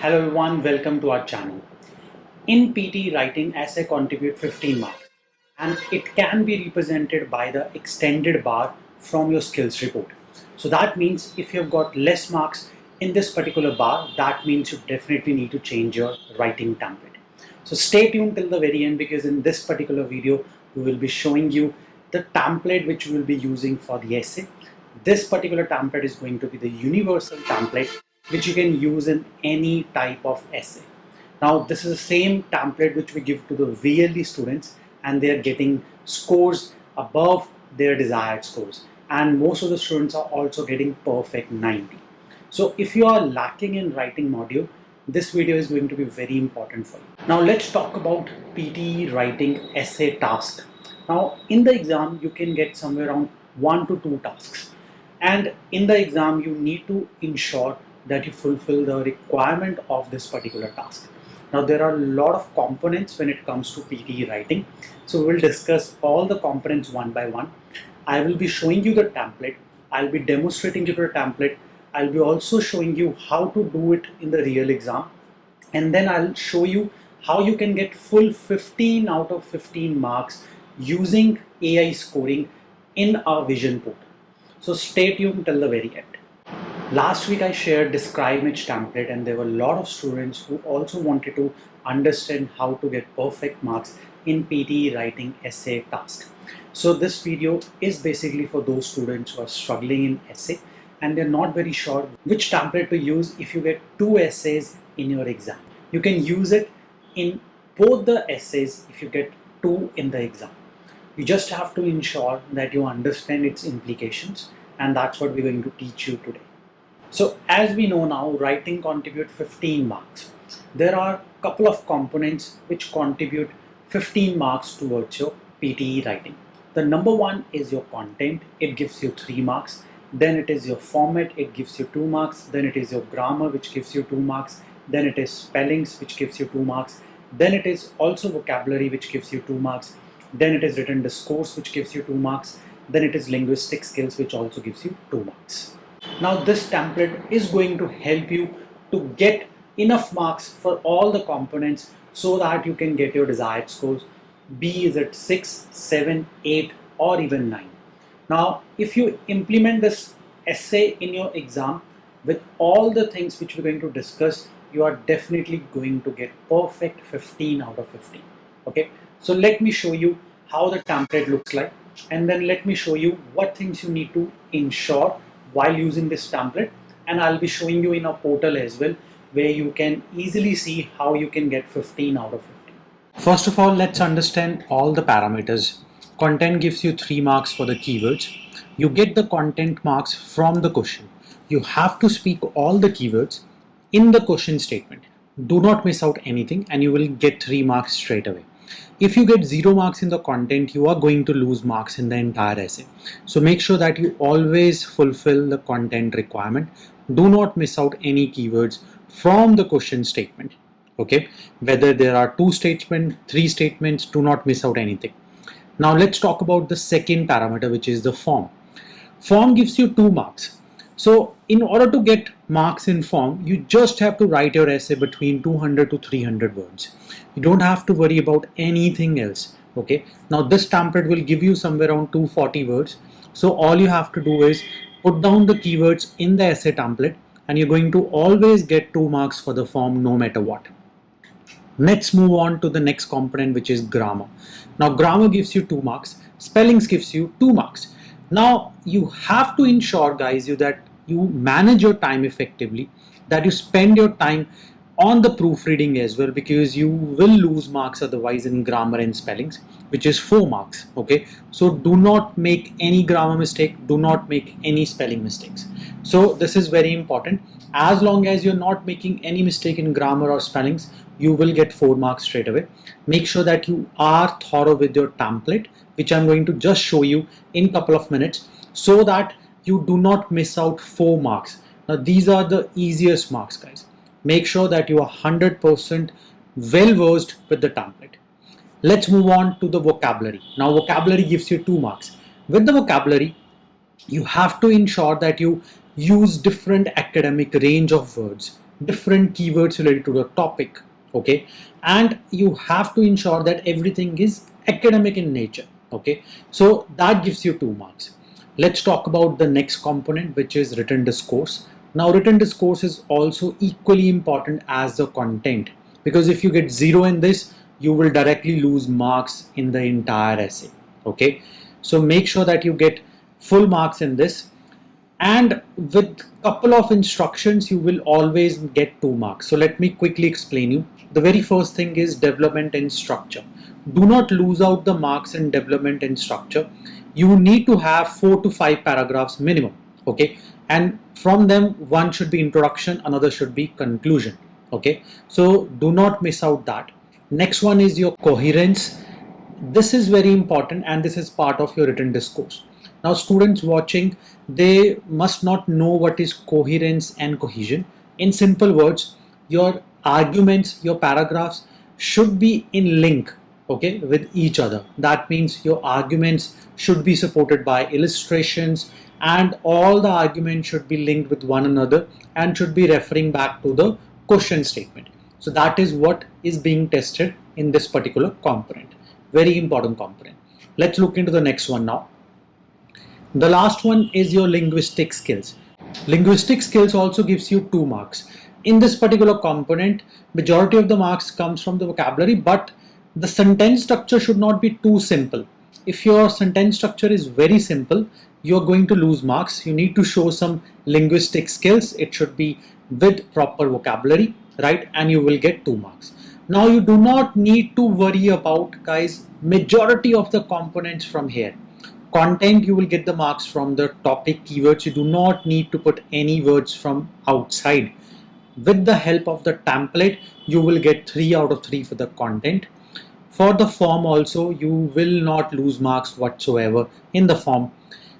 Hello everyone, welcome to our channel. In PT, writing essay contribute 15 marks and it can be represented by the extended bar from your skills report. So that means if you've got less marks in this particular bar, that means you definitely need to change your writing template. So stay tuned till the very end because in this particular video, we will be showing you the template which we will be using for the essay. This particular template is going to be the universal template which you can use in any type of essay. Now this is the same template which we give to the VLE students and they are getting scores above their desired scores, and most of the students are also getting perfect 90. So if you are lacking in writing module, this video is going to be very important for you. Now let's talk about PTE writing essay task. Now in the exam you can get somewhere around 1 to 2 tasks, and in the exam you need to ensure that you fulfill the requirement of this particular task. Now there are a lot of components when it comes to PTE writing, so we'll discuss all the components one by one. I will be showing you the template, I'll be demonstrating you the template, I'll be also showing you how to do it in the real exam, and then I'll show you how you can get full 15 out of 15 marks using AI scoring in our vision portal. So stay tuned till the very end. Last week I shared describe image template and there were a lot of students who also wanted to understand how to get perfect marks in PTE writing essay task. So this video is basically for those students who are struggling in essay and they're not very sure which template to use if you get 2 essays in your exam. You can use it in both the essays if you get 2 in the exam. You just have to ensure that you understand its implications, and that's what we're going to teach you today. So as we know now, writing contribute 15 marks. There are a couple of components which contribute 15 marks towards your PTE writing. The number one is your content, it gives you 3 marks. Then it is your format, it gives you 2 marks. Then it is your grammar, which gives you 2 marks. Then it is spellings, which gives you 2 marks. Then it is also vocabulary, which gives you 2 marks. Then it is written discourse, which gives you 2 marks. Then it is linguistic skills, which also gives you 2 marks. Now this template is going to help you to get enough marks for all the components so that you can get your desired scores, be it 6, 7, 8 or even 9. Now if you implement this essay in your exam with all the things which we're going to discuss, you are definitely going to get perfect 15 out of 15. Okay, so let me show you how the template looks like, and then let me show you what things you need to ensure while using this template, and I'll be showing you in a portal as well where you can easily see how you can get 15 out of 15. First of all, let's understand all the parameters. Content gives you 3 marks for the keywords. You get the content marks from the question. You have to speak all the keywords in the question statement. Do not miss out anything and you will get 3 marks straight away. If you get 0 marks in the content, you are going to lose marks in the entire essay. So make sure that you always fulfill the content requirement. Do not miss out any keywords from the question statement. Okay, whether there are 2 statements, 3 statements, do not miss out anything. Now let's talk about the second parameter, which is the form. Form gives you 2 marks. So in order to get marks in form, you just have to write your essay between 200 to 300 words. You don't have to worry about anything else. Okay. Now this template will give you somewhere around 240 words. So all you have to do is put down the keywords in the essay template and you're going to always get 2 marks for the form no matter what. Let's move on to the next component, which is grammar. Now grammar gives you 2 marks. Spellings gives you 2 marks. Now you have to ensure, guys, that you manage your time effectively, that you spend your time on the proofreading as well, because you will lose marks otherwise in grammar and spellings, which is 4 marks. Okay, so do not make any grammar mistake, do not make any spelling mistakes. So this is very important. As long as you're not making any mistake in grammar or spellings, you will get 4 marks straight away. Make sure that you are thorough with your template, which I'm going to just show you in a couple of minutes, so that you do not miss out 4 marks. Now these are the easiest marks, guys. Make sure that you are 100% well versed with the template. Let's move on to the vocabulary. Now vocabulary gives you 2 marks. With the vocabulary, you have to ensure that you use different academic range of words, different keywords related to the topic. Okay, and you have to ensure that everything is academic in nature. Okay, so that gives you 2 marks. Let's talk about the next component, which is written discourse. Now, written discourse is also equally important as the content, because if you get 0 in this, you will directly lose marks in the entire essay. Okay, so make sure that you get full marks in this, and with couple of instructions you will always get 2 marks. So let me quickly explain you. The very first thing is development and structure. Do not lose out the marks in development and structure. You need to have 4 to 5 paragraphs minimum. Okay, and from them one should be introduction, another should be conclusion. Okay, so do not miss out that. Next one is your coherence. This is very important and this is part of your written discourse. Now, students watching, they must not know what is coherence and cohesion. In simple words, your arguments, your paragraphs should be in link, okay, with each other. That means your arguments should be supported by illustrations, and all the arguments should be linked with one another and should be referring back to the question statement. So that is what is being tested in this particular component. Very important component. Let's look into the next one now. The last one is your linguistic skills. Linguistic skills also gives you 2 marks. In this particular component, majority of the marks comes from the vocabulary, but the sentence structure should not be too simple. If your sentence structure is very simple, you're going to lose marks. You need to show some linguistic skills. It should be with proper vocabulary, right? And you will get 2 marks. Now you do not need to worry about, guys, majority of the components from here. Content, you will get the marks from the topic keywords. You do not need to put any words from outside. With the help of the template, you will get 3 out of 3 for the content. For the form also, you will not lose marks whatsoever in the form,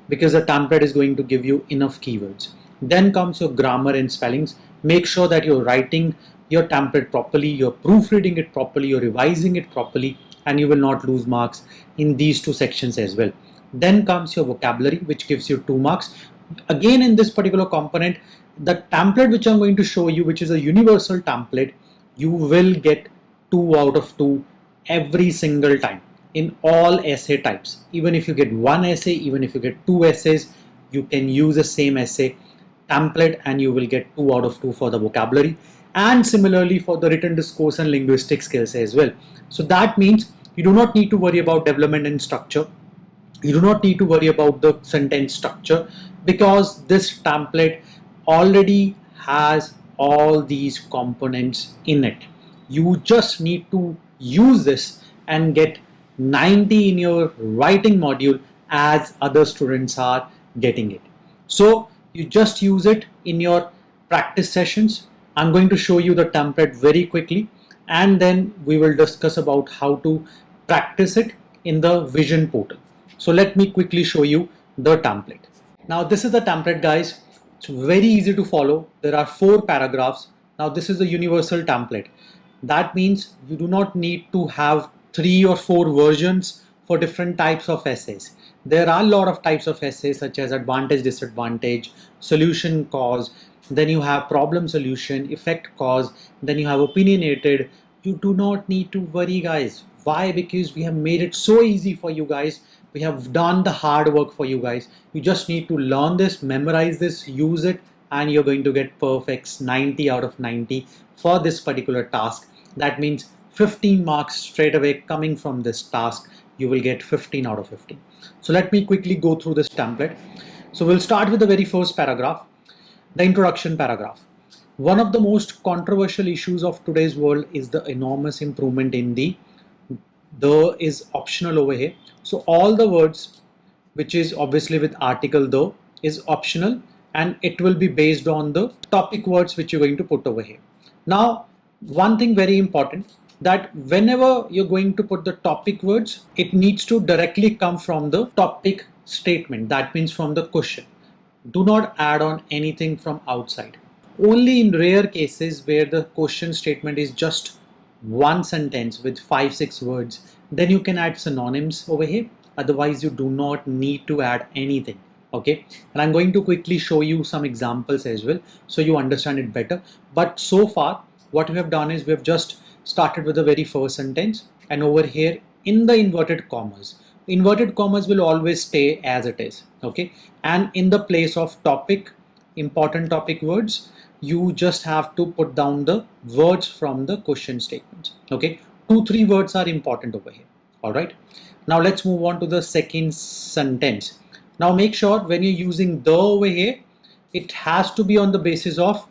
because the template is going to give you enough keywords. Then comes your grammar and spellings. Make sure that you're writing your template properly, you're proofreading it properly, you're revising it properly, and you will not lose marks in these 2 sections as well. Then comes your vocabulary, which gives you 2 marks. Again, in this particular component, the template which I'm going to show you, which is a universal template, you will get 2 out of 2 every single time in all essay types. Even if you get 1 essay, even if you get 2 essays, you can use the same essay template and you will get 2 out of 2 for the vocabulary, and similarly for the written discourse and linguistic skills as well. So that means you do not need to worry about development and structure. You do not need to worry about the sentence structure, because this template already has all these components in it. You just need to use this and get 90 in your writing module as other students are getting it. So you just use it in your practice sessions. I'm going to show you the template very quickly, and then we will discuss about how to practice it in the Vision portal. So let me quickly show you the template. Now this is the template, guys. It's very easy to follow. There are 4 paragraphs. Now this is the universal template. That means you do not need to have 3 or 4 versions for different types of essays. There are a lot of types of essays such as advantage, disadvantage, solution, cause. Then you have problem, solution, effect, cause. Then you have opinionated. You do not need to worry, guys. Why? Because we have made it so easy for you guys. We have done the hard work for you guys. You just need to learn this, memorize this, use it, and you're going to get perfects 90 out of 90 for this particular task. That means 15 marks straight away coming from this task. You will get 15 out of 15. So let me quickly go through this template. So we'll start with the very first paragraph, the introduction paragraph. One of the most controversial issues of today's world is the enormous improvement in the is optional over here. So all the words, which is obviously with article the, is optional, and it will be based on the topic words which you're going to put over here. Now, one thing very important, that whenever you're going to put the topic words, it needs to directly come from the topic statement. That means from the question. Do not add on anything from outside. Only in rare cases where the question statement is just one sentence with 5-6 words, then you can add synonyms over here. Otherwise, you do not need to add anything. Okay, and I'm going to quickly show you some examples as well so you understand it better. But so far what we have done is we have just started with the very first sentence, and over here in the inverted commas will always stay as it is. Okay, and in the place of topic, important topic words, you just have to put down the words from the question statements. Okay, 2-3 words are important over here. All right, now let's move on to the second sentence. Now make sure when you're using the over here, it has to be on the basis of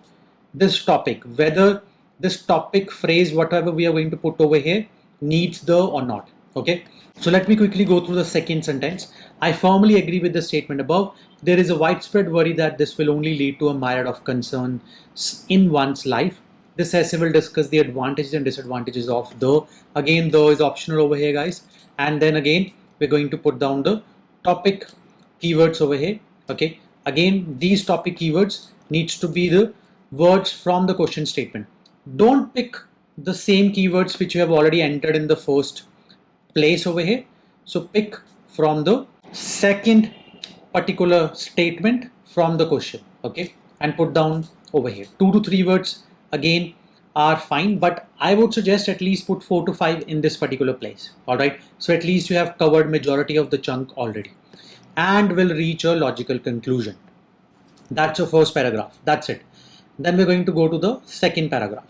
this topic, whether this topic phrase, whatever we are going to put over here, needs the or not. Okay, so let me quickly go through the second sentence. I firmly agree with the statement above. There is a widespread worry that this will only lead to a myriad of concerns in one's life. This essay will discuss the advantages and disadvantages of the. Again, the is optional over here, guys. And then again, we're going to put down the topic keywords over here. Okay, again, these topic keywords needs to be the words from the question statement. Don't pick the same keywords which you have already entered in the first place over here. So pick from the second particular statement from the question. Okay, and put down over here 2 to 3 words again are fine, but I would suggest at least put 4 to 5 in this particular place. All right, so at least you have covered majority of the chunk already and will reach a logical conclusion. That's your first paragraph. That's it. Then we're going to go to the second paragraph.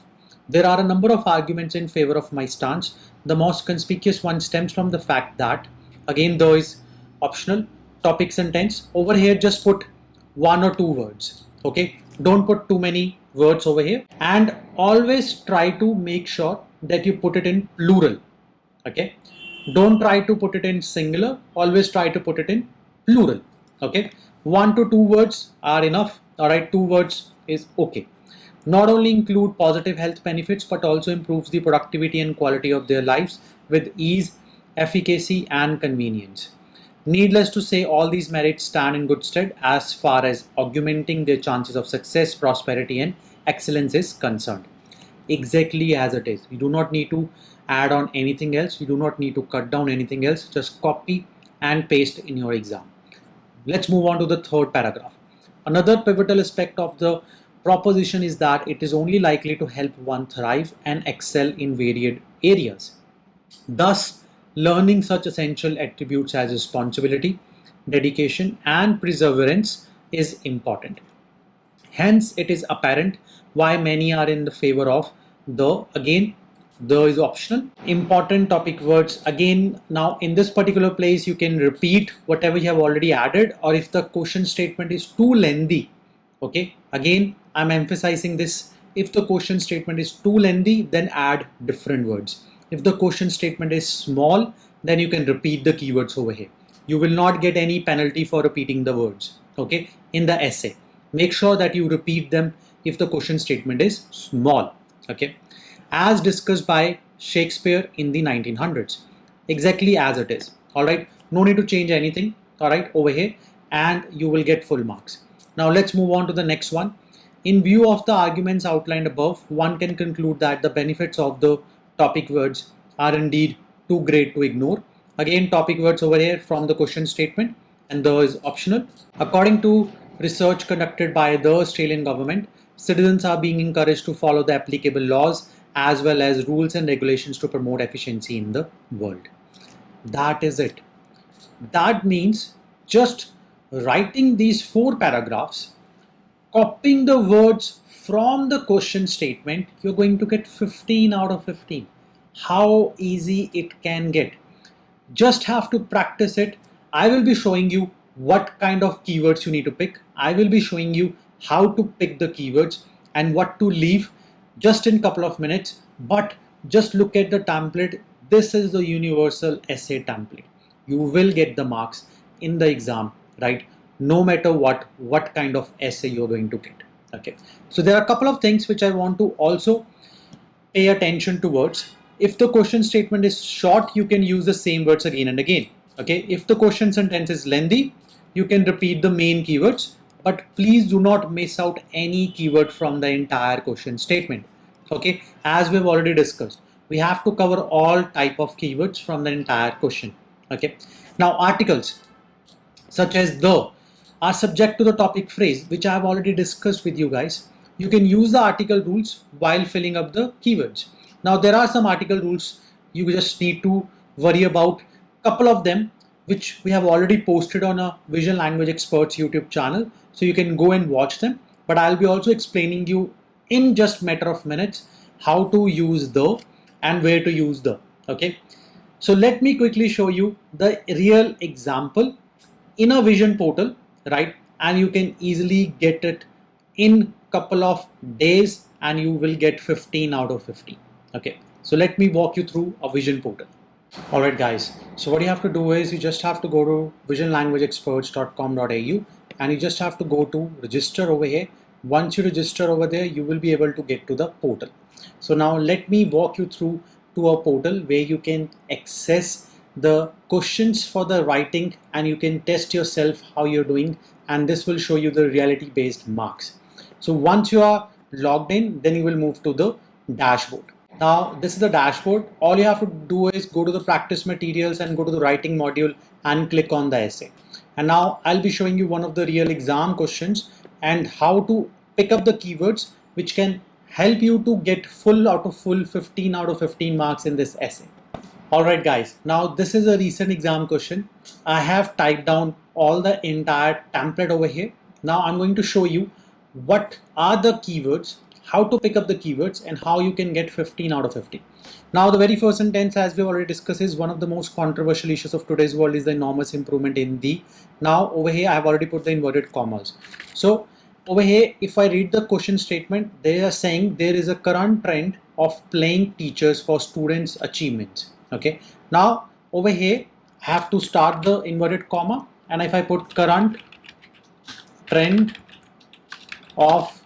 There are a number of arguments in favor of my stance. The most conspicuous one stems from the fact that, again, there is optional topic sentence. Over here, just put 1 or 2 words. Okay, don't put too many words over here, and always try to make sure that you put it in plural. Okay, don't try to put it in singular, always try to put it in plural. Okay, 1 to 2 words are enough. All right, 2 words is okay. Not only include positive health benefits but also improves the productivity and quality of their lives with ease, efficacy and convenience. Needless to say, all these merits stand in good stead as far as augmenting their chances of success, prosperity and excellence is concerned. Exactly as it is. You do not need to add on anything else. You do not need to cut down anything else. Just copy and paste in your exam. Let's move on to the third paragraph. Another pivotal aspect of the proposition is that it is only likely to help one thrive and excel in varied areas. Thus, learning such essential attributes as responsibility, dedication, and perseverance is important. Hence, it is apparent why many are in the favor of the. Again, the is optional. Important topic words. Again, now in this particular place, you can repeat whatever you have already added, or if the question statement is too lengthy. Okay, again, I'm emphasizing this. If the question statement is too lengthy, then add different words. If the question statement is small, then you can repeat the keywords over here. You will not get any penalty for repeating the words. Okay, in the essay, make sure that you repeat them if the question statement is small. Okay, as discussed by Shakespeare in the 1900s, exactly as it is. All right, no need to change anything. All right, over here, and you will get full marks. Now let's move on to the next one. In view of the arguments outlined above, one can conclude that the benefits of the topic words are indeed too great to ignore. Again, topic words over here from the question statement, and the is optional. According to research conducted by the Australian government, citizens are being encouraged to follow the applicable laws as well as rules and regulations to promote efficiency in the world. That is it. That means just writing these 4 paragraphs, copying the words from the question statement, you're going to get 15 out of 15. How easy it can get. Just have to practice it. I will be showing you what kind of keywords you need to pick. I will be showing you how to pick the keywords and what to leave just in a couple of minutes. But just look at the template. This is the universal essay template. You will get the marks in the exam, right? No matter what kind of essay you're going to get. Okay, so there are a couple of things which I want to also pay attention towards. If the question statement is short, you can use the same words again and again. Okay, if the question sentence is lengthy, you can repeat the main keywords, but please do not miss out any keyword from the entire question statement. Okay, as we've already discussed, we have to cover all type of keywords from the entire question. Okay, now articles such as the, are subject to the topic phrase, which I have already discussed with you guys. You can use the article rules while filling up the keywords. Now there are some article rules you just need to worry about. Couple of them which we have already posted on a Visual Language Experts YouTube channel, so you can go and watch them. But I'll be also explaining you in just matter of minutes how to use the and where to use the. Okay, so let me quickly show you the real example in a vision portal, right? And you can easily get it in couple of days and you will get 15 out of 50. Okay, so let me walk you through a vision portal. Alright guys, so what you have to do is you just have to go to visionlanguageexperts.com.au and you just have to go to register over here. Once you register over there, you will be able to get to the portal. So now let me walk you through to a portal where you can access the questions for the writing and you can test yourself how you're doing, and this will show you the reality based marks. So once you are logged in, then you will move to the dashboard. Now this is the dashboard. All you have to do is go to the practice materials and go to the writing module and click on the essay. And now I'll be showing you one of the real exam questions and how to pick up the keywords which can help you to get full 15 out of 15 marks in this essay. Alright guys, now this is a recent exam question. I have typed down all the entire template over here. Now I'm going to show you what are the keywords, how to pick up the keywords, and how you can get 15 out of 50. Now the very first sentence, as we already discussed, is one of the most controversial issues of today's world is the enormous improvement in the. Now over here I have already put the inverted commas. So over here, if I read the question statement, they are saying there is a current trend of playing teachers for students' achievements. Okay, now over here I have to start the inverted comma, and if I put current trend of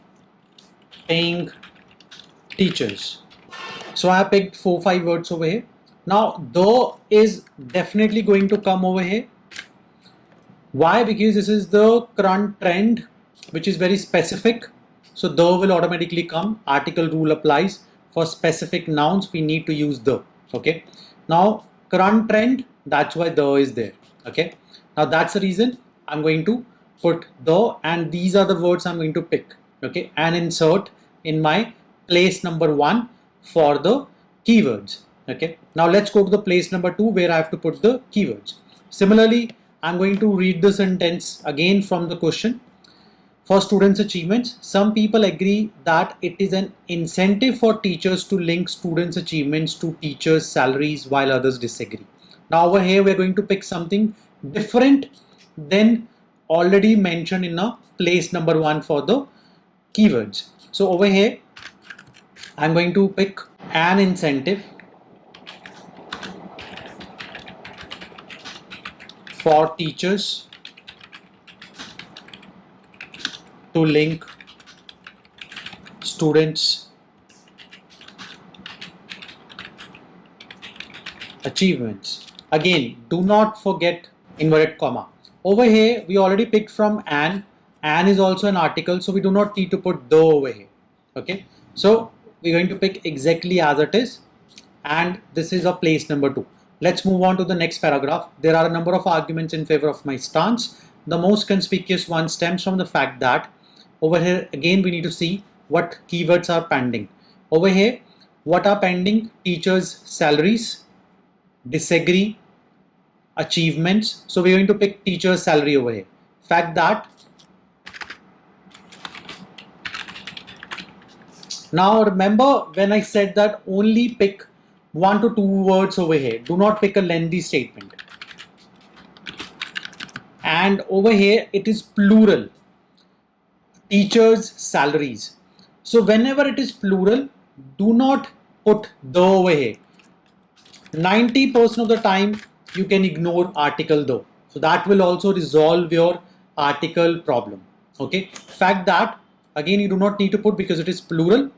paying teachers, so I have picked 4-5 words over here. Now though is definitely going to come over here. Why? Because this is the current trend which is very specific, so the will automatically come. Article rule applies for specific nouns, we need to use the. Okay, now current trend, that's why the is there. Okay, now that's the reason I'm going to put the, and these are the words I'm going to pick. Okay, and insert in my place number 1 for the keywords. Okay, now let's go to the place number 2 where I have to put the keywords. Similarly, I'm going to read the sentence again from the question. For students' achievements, some people agree that it is an incentive for teachers to link students' achievements to teachers' salaries, while others disagree. Now over here we're going to pick something different than already mentioned in a place number 1 for the keywords. So over here I'm going to pick an incentive for teachers to link students' achievements. Again, do not forget inverted comma. Over here we already picked from an is also an article, so we do not need to put the over here. Okay, so we're going to pick exactly as it is, and this is a place number 2. Let's move on to the next paragraph. There are a number of arguments in favor of my stance. The most conspicuous one stems from the fact that over here again we need to see what keywords are pending. Over here, what are pending? Teachers' salaries, disagree, achievements. So we're going to pick teacher's salary over here. Fact that now remember when I said that only pick 1 to 2 words over here. Do not pick a lengthy statement. And over here it is plural. Teachers' salaries. So whenever it is plural, do not put the over here. 90% of the time you can ignore article though. So that will also resolve your article problem. Okay. Fact that again you do not need to put because it is plural.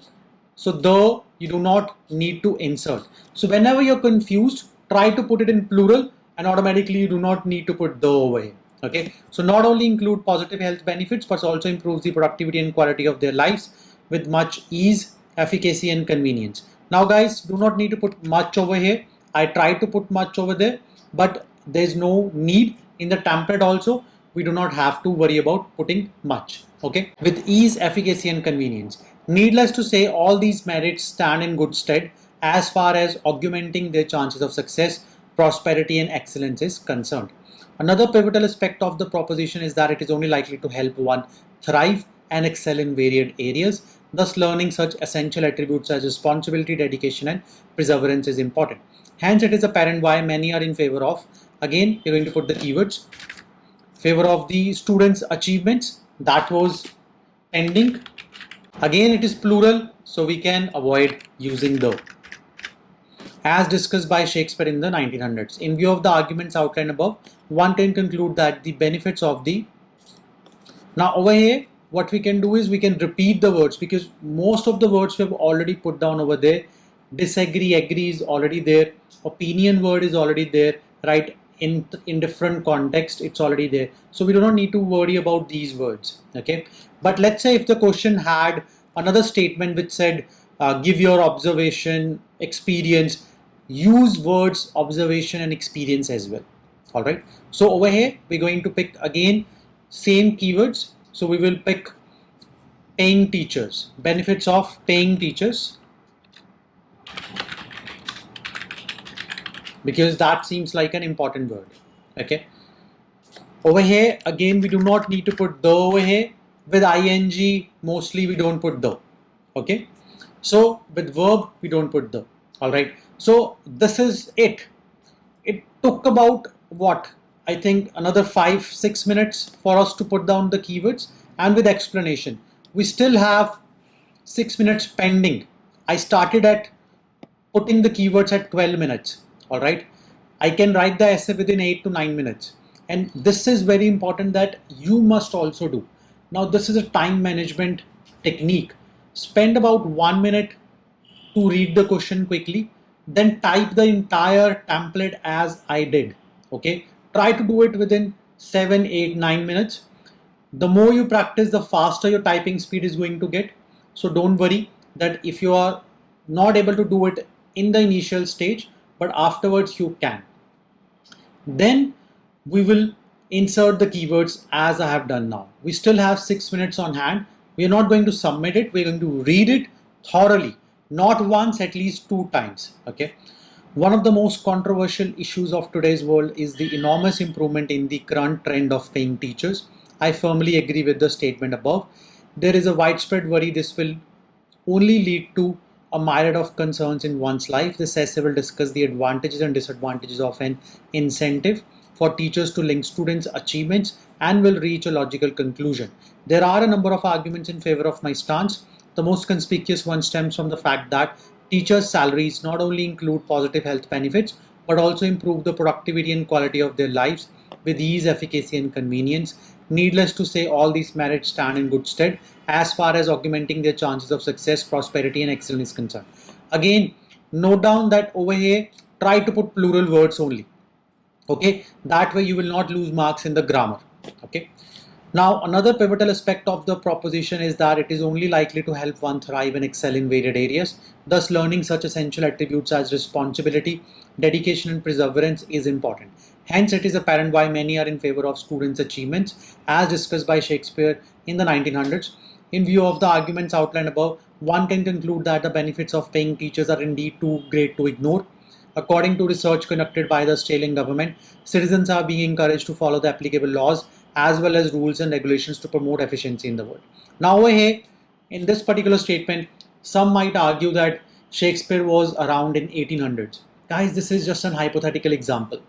So the you do not need to insert. So whenever you're confused, try to put it in plural and automatically you do not need to put the over here. Okay, so not only include positive health benefits but also improves the productivity and quality of their lives with much ease, efficacy and convenience. Now guys, do not need to put much over here. I tried to put much over there, but there's no need. In the template also we do not have to worry about putting much. Okay, with ease, efficacy and convenience. Needless to say, all these merits stand in good stead as far as augmenting their chances of success, prosperity and excellence is concerned. Another pivotal aspect of the proposition is that it is only likely to help one thrive and excel in varied areas. Thus, learning such essential attributes as responsibility, dedication and perseverance is important. Hence, it is apparent why many are in favor of, again, you're going to put the keywords, favor of the students' achievements. That was pending. Again, it is plural, so we can avoid using the. As discussed by Shakespeare in the 1900s. In view of the arguments outlined above, one can conclude that the benefits of the. Now over here, what we can do is we can repeat the words because most of the words we have already put down over there. Disagree, agree is already there. Opinion word is already there, right? In different context, it's already there. So we do not need to worry about these words, okay? But let's say if the question had another statement which said, give your observation, experience, use words observation and experience as well. All right, so over here we're going to pick again same keywords. So we will pick paying teachers, benefits of paying teachers, because that seems like an important word. Okay, over here again we do not need to put the over here. With ing mostly we don't put the. Okay, so with verb we don't put the. All right, so this is it. It took about what, I think another 5-6 minutes for us to put down the keywords, and with explanation we still have 6 minutes pending. I started at putting the keywords at 12 minutes. All right, I can write the essay within 8 to 9 minutes, and this is very important that you must also do. Now this is a time management technique. Spend about 1 minute to read the question quickly, then type the entire template as I did. Okay, try to do it within 7, 8, 9 minutes. The more you practice, the faster your typing speed is going to get. So don't worry that if you are not able to do it in the initial stage, but afterwards you can. Then we will insert the keywords as I have done now. We still have 6 minutes on hand. We are not going to submit it. We're going to read it thoroughly, not once, at least 2 times. Okay. One of the most controversial issues of today's world is the enormous improvement in the current trend of paying teachers. I firmly agree with the statement above. There is a widespread worry this will only lead to a myriad of concerns in one's life. This essay will discuss the advantages and disadvantages of an incentive for teachers to link students' achievements and will reach a logical conclusion. There are a number of arguments in favor of my stance. The most conspicuous one stems from the fact that teachers' salaries not only include positive health benefits but also improve the productivity and quality of their lives with ease, efficacy and convenience. Needless to say, all these merits stand in good stead as far as augmenting their chances of success, prosperity and excellence is concerned. Again, note down that over here, try to put plural words only. Okay, that way you will not lose marks in the grammar. Okay. Now, another pivotal aspect of the proposition is that it is only likely to help one thrive and excel in varied areas. Thus, learning such essential attributes as responsibility, dedication and perseverance is important. Hence, it is apparent why many are in favor of students' achievements, as discussed by Shakespeare in the 1900s. In view of the arguments outlined above, one can conclude that the benefits of paying teachers are indeed too great to ignore. According to research conducted by the Australian government, citizens are being encouraged to follow the applicable laws as well as rules and regulations to promote efficiency in the world. Now over here, in this particular statement, some might argue that Shakespeare was around in 1800s. Guys, this is just an hypothetical example.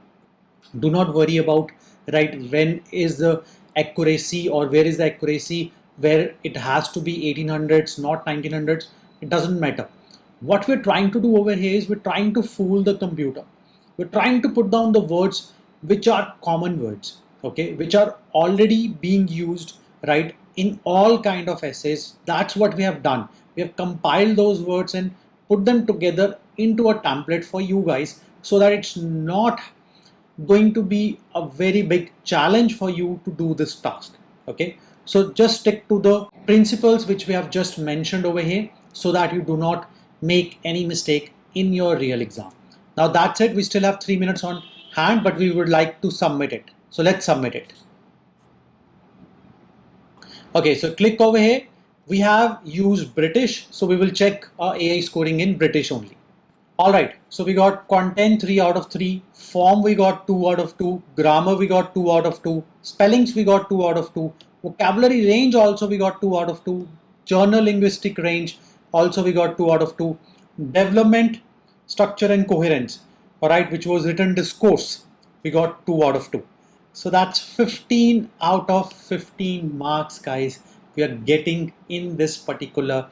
Do not worry about, right, when is the accuracy or where is the accuracy where it has to be 1800s, not 1900s. It doesn't matter. What we're trying to do over here is we're trying to fool the computer. We're trying to put down the words which are common words, okay, which are already being used, right, in all kind of essays. That's what we have done. We have compiled those words and put them together into a template for you guys so that it's not going to be a very big challenge for you to do this task. Okay, so just stick to the principles which we have just mentioned over here so that you do not make any mistake in your real exam. Now that's it. We still have 3 minutes on hand, but we would like to submit it. So let's submit it. Okay, so click over here. We have used British, so we will check our AI scoring in British only. Alright, so we got content 3 out of 3, form we got 2 out of 2, grammar we got 2 out of 2, spellings we got 2 out of 2, vocabulary range also we got 2 out of 2, journal linguistic range also we got 2 out of 2, development, structure and coherence, alright, which was written discourse, we got 2 out of 2. So that's 15 out of 15 marks, guys, we are getting in this particular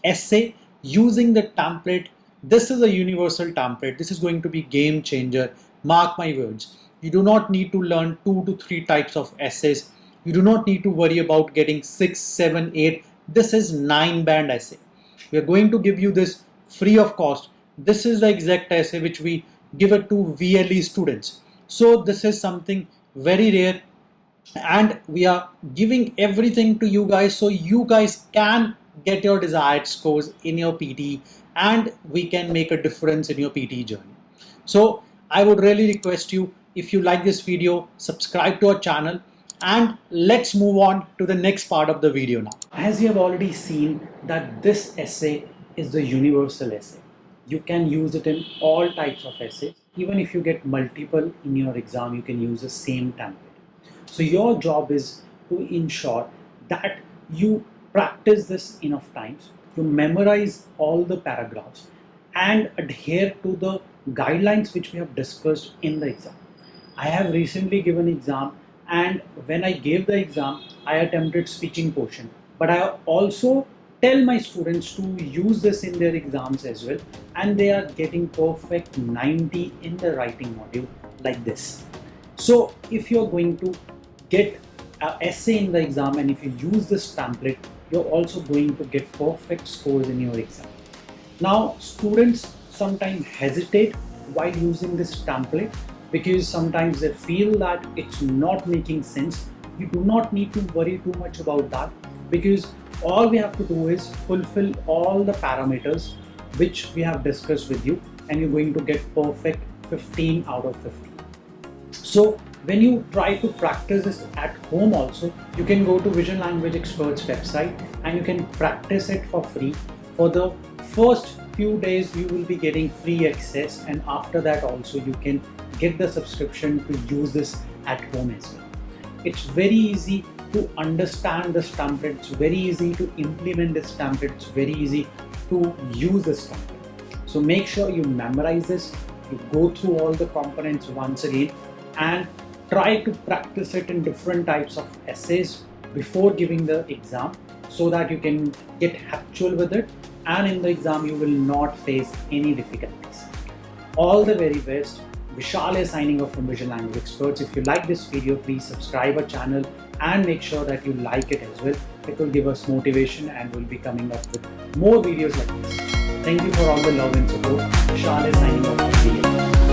essay using the template. This is a universal template. This is going to be game changer. Mark my words. You do not need to learn 2 to 3 types of essays. You do not need to worry about getting 6, 7, 8. This is 9 band essay. We are going to give you this free of cost. This is the exact essay which we give it to VLE students. So this is something very rare, and we are giving everything to you guys so you guys can get your desired scores in your PTE, and we can make a difference in your PTE journey. So I would really request you, if you like this video, subscribe to our channel, and let's move on to the next part of the video now. As you have already seen that this essay is the universal essay. You can use it in all types of essays. Even if you get multiple in your exam, you can use the same template. So your job is to ensure that you practice this enough times, you memorize all the paragraphs and adhere to the guidelines which we have discussed in the exam. I have recently given exam, and when I gave the exam, I attempted speaking portion, but I also tell my students to use this in their exams as well, and they are getting perfect 90 in the writing module like this. So if you're going to get an essay in the exam, and if you use this template, you're also going to get perfect scores in your exam. Now students sometimes hesitate while using this template because sometimes they feel that it's not making sense. You do not need to worry too much about that, because all we have to do is fulfill all the parameters which we have discussed with you, and you're going to get perfect 15 out of 15. So when you try to practice this at home also, you can go to Vision Language Experts website and you can practice it for free. For the first few days you will be getting free access, and after that also you can get the subscription to use this at home as well. It's very easy to understand this template, it's very easy to implement this template, it's very easy to use this template. So make sure you memorize this, you go through all the components once again, and try to practice it in different types of essays before giving the exam, so that you can get habitual with it, and in the exam you will not face any difficulties. All the very best. Vishal is signing off from Vision Language Experts. If you like this video, please subscribe our channel and make sure that you like it as well. It will give us motivation, and we'll be coming up with more videos like this. Thank you for all the love and support. Vishal is signing off from VLE.